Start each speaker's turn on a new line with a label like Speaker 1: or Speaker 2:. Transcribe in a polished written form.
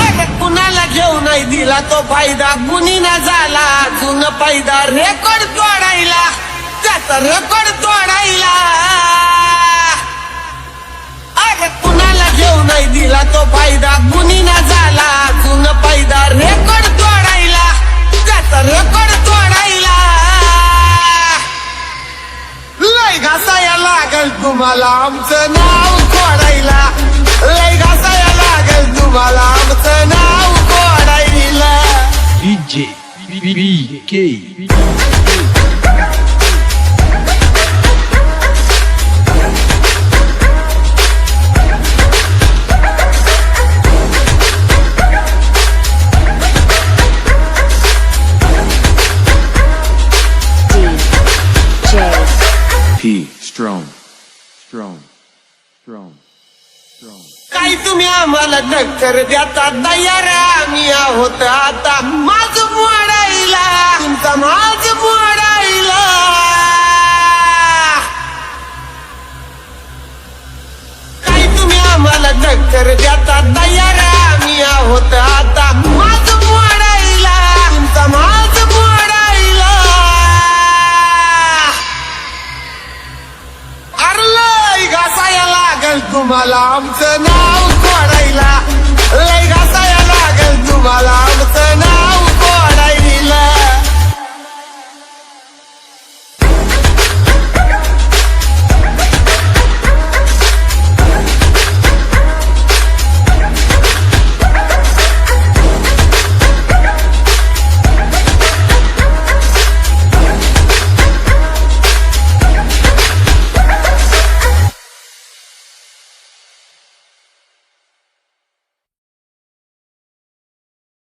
Speaker 1: अरे कुणाला घेऊ नाही दिला तो फायदा कुणी ना झाला अजून फायदा रेकॉर्ड तोडायला त्याचा रेकॉर्ड तोडायला अरे कुणाला घेऊ नाही दिला तो फायदा कुणी ना झाला अजून फायदा रेकॉर्ड तोडायला त्याचा रेकॉर्ड तोडायला लय घासाया लागल तुम्हाला आमचं नाव खोडायला लय घासाया लागल तुम्हाला आमचं नाव खोडायला काही तुम्ही आम्हाला टक्कर देता तयार आम्ही आहोत आता माझ मोडायला तुमचा माझ मोडायला काही तुम्ही आम्हाला टक्कर देता तयार आम्ही आहोत आता माझ मोडायला तुमचा माझ मोडायला अरे घासाया लागल तुम्हाला आमचं नाव खोडायला लय घासाया लागल तुम्हाला